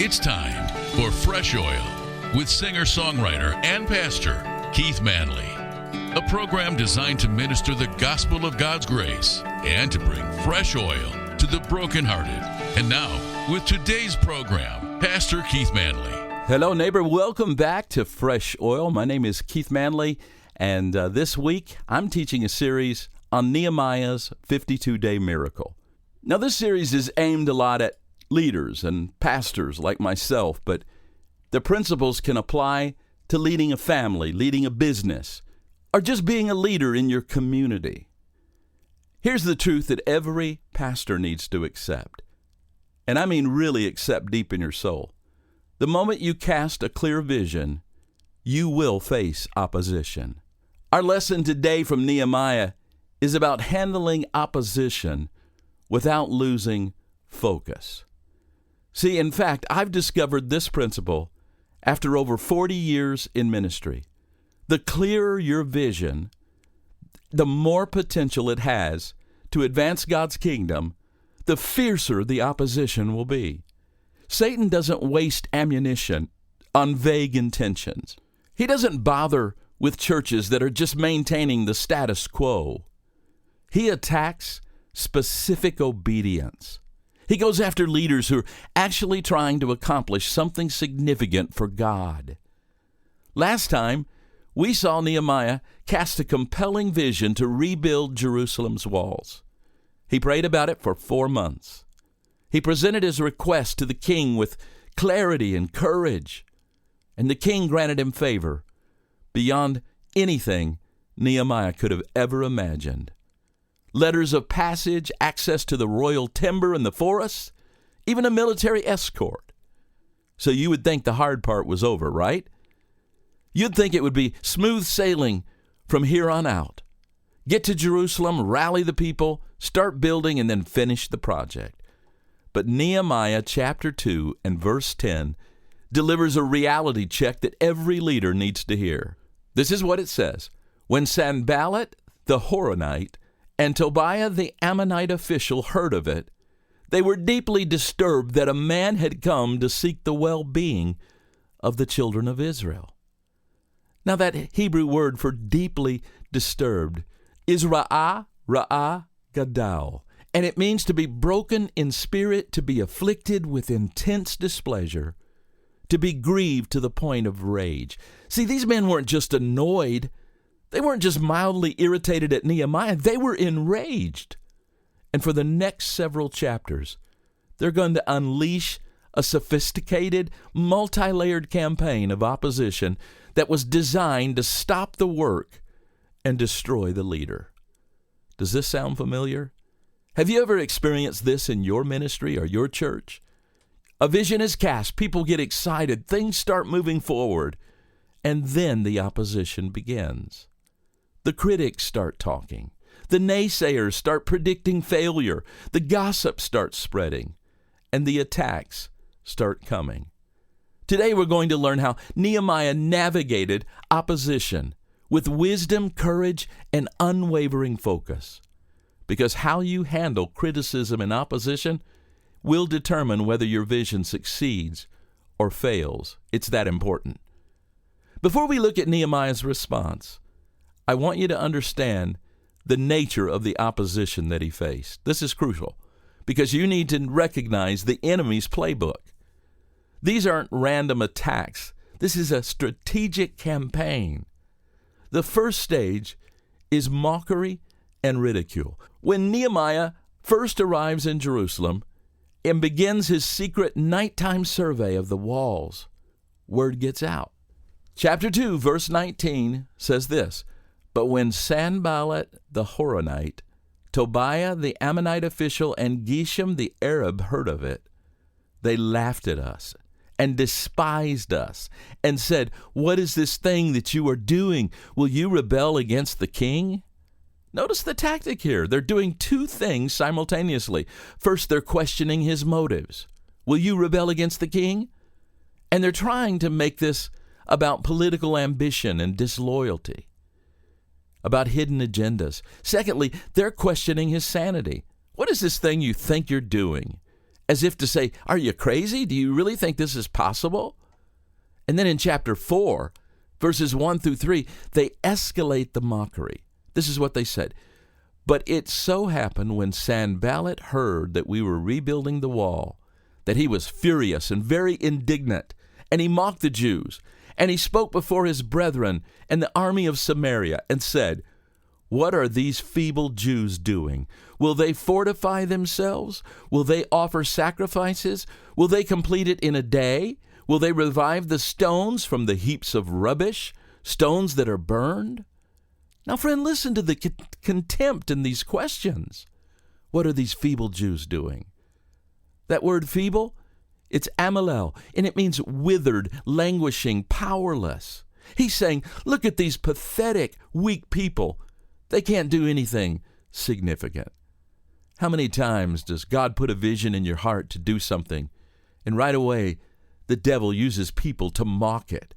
It's time for Fresh Oil with singer-songwriter and pastor Keith Manley, a program designed to minister the gospel of God's grace and to bring fresh oil to the brokenhearted. And now, with today's program, Pastor Keith Manley. Hello, neighbor. Welcome back to Fresh Oil. My name is Keith Manley, and this week I'm teaching a series on Nehemiah's 52-day miracle. Now, this series is aimed a lot at leaders and pastors like myself, but the principles can apply to leading a family, leading a business, or just being a leader in your community. Here's the truth that every pastor needs to accept, and I mean really accept deep in your soul. The moment you cast a clear vision, you will face opposition. Our lesson today from Nehemiah is about handling opposition without losing focus. See, in fact, I've discovered this principle after over 40 years in ministry. The clearer your vision, the more potential it has to advance God's kingdom, the fiercer the opposition will be. Satan doesn't waste ammunition on vague intentions. He doesn't bother with churches that are just maintaining the status quo. He attacks specific obedience. He goes after leaders who are actually trying to accomplish something significant for God. Last time, we saw Nehemiah cast a compelling vision to rebuild Jerusalem's walls. He prayed about it for 4 months. He presented his request to the king with clarity and courage, and the king granted him favor beyond anything Nehemiah could have ever imagined. Letters of passage, access to the royal timber and the forests, even a military escort. So you would think the hard part was over, right? You'd think it would be smooth sailing from here on out. Get to Jerusalem, rally the people, start building, and then finish the project. But Nehemiah chapter 2 and verse 10 delivers a reality check that every leader needs to hear. This is what it says. When Sanballat the Horonite and Tobiah the Ammonite official heard of it, they were deeply disturbed that a man had come to seek the well-being of the children of Israel. Now that Hebrew word for deeply disturbed is ra'ah gadal, and it means to be broken in spirit, to be afflicted with intense displeasure, to be grieved to the point of rage. See, these men weren't just annoyed. They weren't just mildly irritated at Nehemiah. They were enraged. And for the next several chapters, they're going to unleash a sophisticated, multi-layered campaign of opposition that was designed to stop the work and destroy the leader. Does this sound familiar? Have you ever experienced this in your ministry or your church? A vision is cast, people get excited, things start moving forward, and then the opposition begins. The critics start talking. The naysayers start predicting failure. The gossip starts spreading. And the attacks start coming. Today we're going to learn how Nehemiah navigated opposition with wisdom, courage, and unwavering focus. Because how you handle criticism and opposition will determine whether your vision succeeds or fails. It's that important. Before we look at Nehemiah's response, I want you to understand the nature of the opposition that he faced. This is crucial because you need to recognize the enemy's playbook. These aren't random attacks. This is a strategic campaign. The first stage is mockery and ridicule. When Nehemiah first arrives in Jerusalem and begins his secret nighttime survey of the walls, word gets out. Chapter 2, verse 19 says this, "But when Sanballat the Horonite, Tobiah the Ammonite official, and Geshem the Arab heard of it, they laughed at us and despised us and said, 'What is this thing that you are doing? Will you rebel against the king?'" Notice the tactic here. They're doing two things simultaneously. First, they're questioning his motives. Will you rebel against the king? And they're trying to make this about political ambition and disloyalty, about hidden agendas. Secondly, they're questioning his sanity. What is this thing you think you're doing? as if to say, are you crazy? Do you really think this is possible? And then in chapter 4, verses 1 through 3, they escalate the mockery. This is what they said. But it so happened when Sanballat heard that we were rebuilding the wall, that he was furious and very indignant, and he mocked the Jews. And he spoke before his brethren and the army of Samaria and said, what are these feeble Jews doing? Will they fortify themselves? Will they offer sacrifices? Will they complete it in a day? Will they revive the stones from the heaps of rubbish, stones that are burned? Now, friend, listen to the contempt in these questions. What are these feeble Jews doing? That word feeble, it's amalel, and it means withered, languishing, powerless. He's saying, look at these pathetic, weak people. They can't do anything significant. How many times does God put a vision in your heart to do something, and right away the devil uses people to mock it,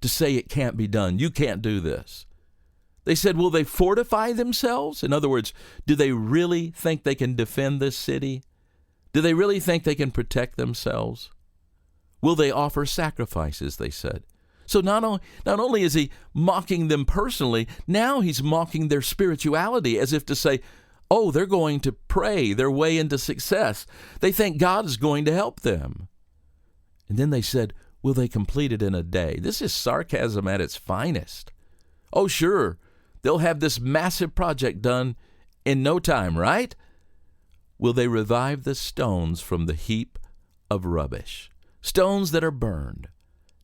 to say it can't be done, you can't do this? They said, will they fortify themselves? In other words, do they really think they can defend this city? Do they really think they can protect themselves? Will they offer sacrifices, they said. So not only is he mocking them personally, now he's mocking their spirituality as if to say, oh, they're going to pray their way into success. They think God is going to help them. And then they said, will they complete it in a day? This is sarcasm at its finest. Oh, sure, they'll have this massive project done in no time, right? Will they revive the stones from the heap of rubbish? Stones that are burned.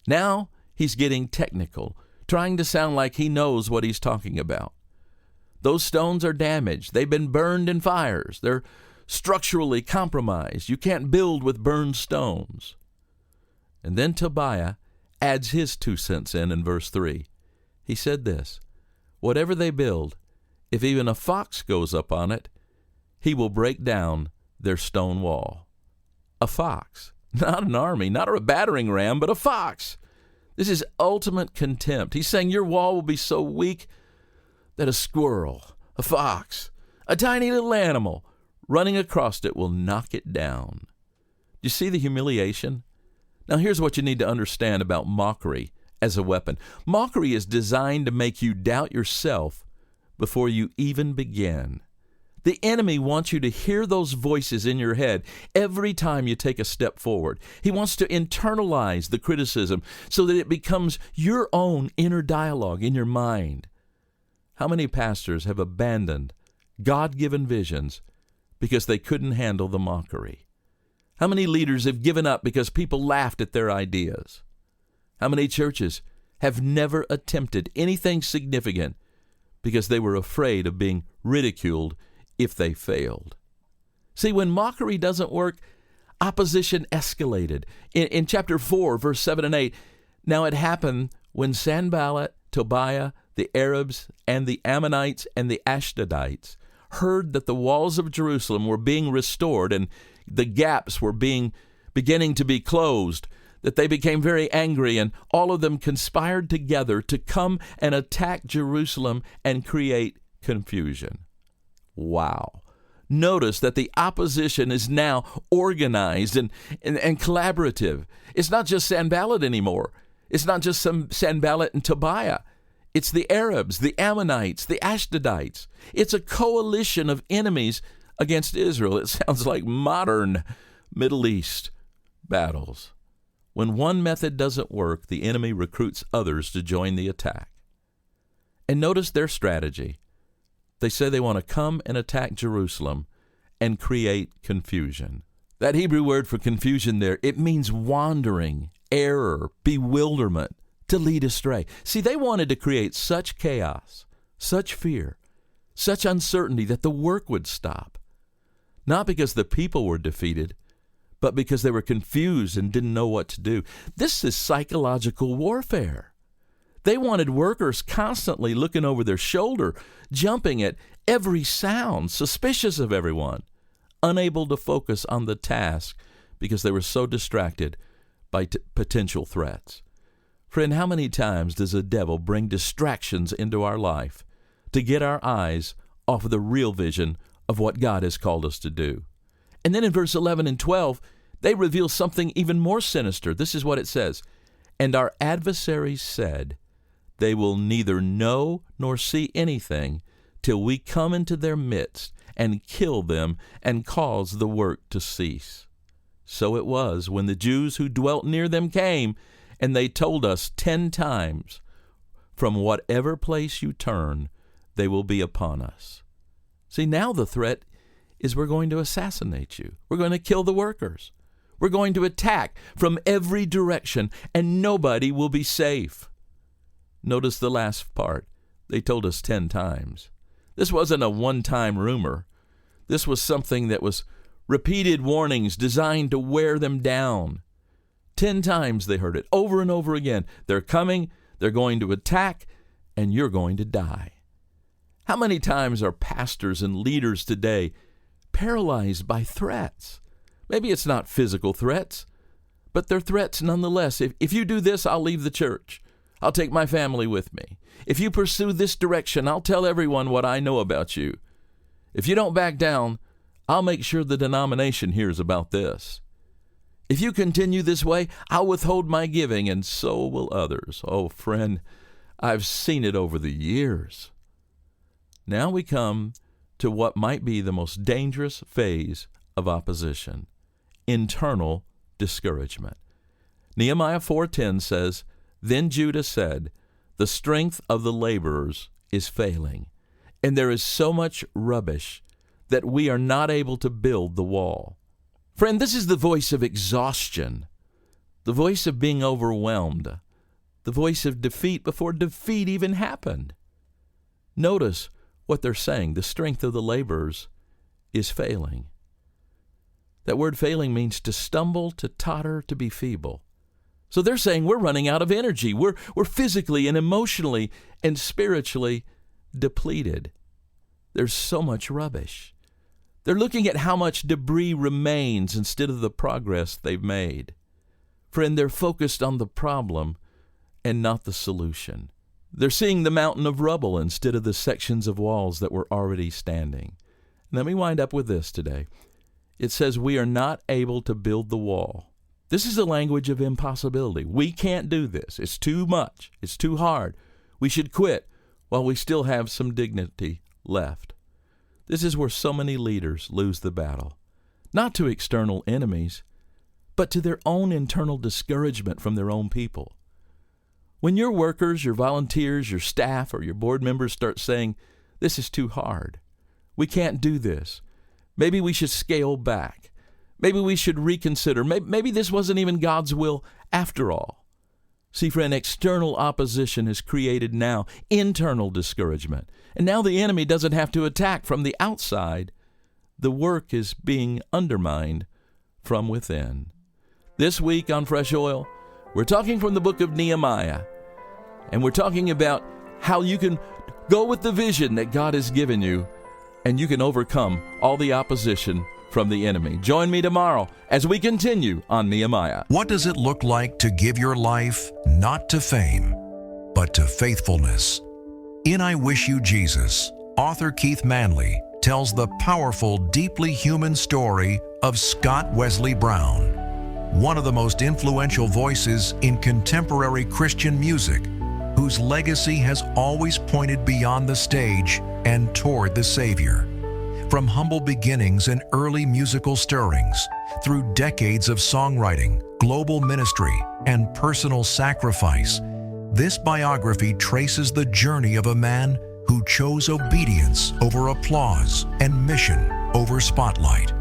Now he's getting technical, trying to sound like he knows what he's talking about. Those stones are damaged. They've been burned in fires. They're structurally compromised. You can't build with burned stones. And then Tobiah adds his 2 cents in verse 3. He said this, whatever they build, if even a fox goes up on it, he will break down their stone wall. A fox, not an army, not a battering ram, but a fox. This is ultimate contempt. He's saying your wall will be so weak that a squirrel, a fox, a tiny little animal running across it will knock it down. Do you see the humiliation? Now here's what you need to understand about mockery as a weapon. Mockery is designed to make you doubt yourself before you even begin. The enemy wants you to hear those voices in your head every time you take a step forward. He wants to internalize the criticism so that it becomes your own inner dialogue in your mind. How many pastors have abandoned God-given visions because they couldn't handle the mockery? How many leaders have given up because people laughed at their ideas? How many churches have never attempted anything significant because they were afraid of being ridiculed if they failed? See, when mockery doesn't work, opposition escalated. In chapter 4, verse 7 and 8, now it happened when Sanballat, Tobiah, the Arabs, and the Ammonites, and the Ashdodites heard that the walls of Jerusalem were being restored and the gaps were beginning to be closed, that they became very angry, and all of them conspired together to come and attack Jerusalem and create confusion. Wow. Notice that the opposition is now organized and collaborative. It's not just Sanballat anymore. It's not just some Sanballat and Tobiah. It's the Arabs, the Ammonites, the Ashdodites. It's a coalition of enemies against Israel. It sounds like modern Middle East battles. When one method doesn't work, the enemy recruits others to join the attack. And notice their strategy. They say they want to come and attack Jerusalem and create confusion. That Hebrew word for confusion there, it means wandering, error, bewilderment, to lead astray. See, they wanted to create such chaos, such fear, such uncertainty that the work would stop. Not because the people were defeated, but because they were confused and didn't know what to do. This is psychological warfare. They wanted workers constantly looking over their shoulder, jumping at every sound, suspicious of everyone, unable to focus on the task because they were so distracted by potential threats. Friend, how many times does the devil bring distractions into our life to get our eyes off of the real vision of what God has called us to do? And then in verse 11 and 12, they reveal something even more sinister. This is what it says. And our adversaries said, they will neither know nor see anything till we come into their midst and kill them and cause the work to cease. So it was when the Jews who dwelt near them came, and they told us 10 times, from whatever place you turn, they will be upon us. See, now the threat is we're going to assassinate you. We're going to kill the workers. We're going to attack from every direction, and nobody will be safe. Notice the last part. They told us 10 times. This wasn't a one-time rumor. This was something that was repeated warnings designed to wear them down. 10 times they heard it, over and over again. They're coming, they're going to attack, and you're going to die. How many times are pastors and leaders today paralyzed by threats? Maybe it's not physical threats, but they're threats nonetheless. If you do this, I'll leave the church. I'll take my family with me. If you pursue this direction, I'll tell everyone what I know about you. If you don't back down, I'll make sure the denomination hears about this. If you continue this way, I'll withhold my giving, and so will others. Oh, friend, I've seen it over the years. Now we come to what might be the most dangerous phase of opposition, internal discouragement. Nehemiah 4:10 says, Then Judah said, the strength of the laborers is failing, and there is so much rubbish that we are not able to build the wall. Friend, this is the voice of exhaustion, the voice of being overwhelmed, the voice of defeat before defeat even happened. Notice what they're saying. The strength of the laborers is failing. That word failing means to stumble, to totter, to be feeble. So they're saying we're running out of energy. We're physically and emotionally and spiritually depleted. There's so much rubbish. They're looking at how much debris remains instead of the progress they've made. Friend, they're focused on the problem and not the solution. They're seeing the mountain of rubble instead of the sections of walls that were already standing. Let me wind up with this today. It says we are not able to build the wall. This is a language of impossibility. We can't do this. It's too much. It's too hard. We should quit while we still have some dignity left. This is where so many leaders lose the battle, not to external enemies, but to their own internal discouragement from their own people. When your workers, your volunteers, your staff, or your board members start saying, this is too hard, we can't do this, maybe we should scale back, maybe we should reconsider, maybe this wasn't even God's will after all. See, friend, external opposition has created now internal discouragement. And now the enemy doesn't have to attack from the outside. The work is being undermined from within. This week on Fresh Oil, we're talking from the book of Nehemiah. And we're talking about how you can go with the vision that God has given you, and you can overcome all the opposition from the enemy. Join me tomorrow as we continue on Nehemiah. What does it look like to give your life not to fame, but to faithfulness? In I Wish You Jesus, author Keith Manley tells the powerful, deeply human story of Scott Wesley Brown, one of the most influential voices in contemporary Christian music, whose legacy has always pointed beyond the stage and toward the Savior. From humble beginnings and early musical stirrings, through decades of songwriting, global ministry, and personal sacrifice, this biography traces the journey of a man who chose obedience over applause and mission over spotlight.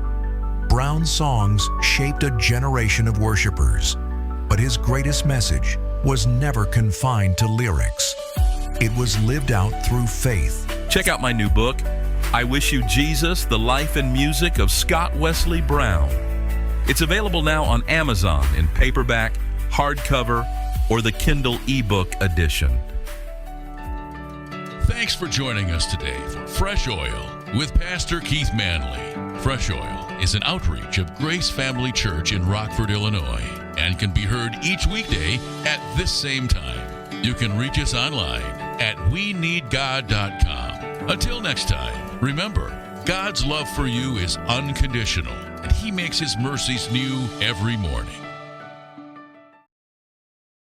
Brown's songs shaped a generation of worshipers, but his greatest message was never confined to lyrics. It was lived out through faith. Check out my new book, I Wish You Jesus, The Life and Music of Scott Wesley Brown. It's available now on Amazon in paperback, hardcover, or the Kindle ebook edition. Thanks for joining us today for Fresh Oil with Pastor Keith Manley. Fresh Oil is an outreach of Grace Family Church in Rockford, Illinois, and can be heard each weekday at this same time. You can reach us online at weneedgod.com. Until next time, remember, God's love for you is unconditional. and He makes His mercies new every morning.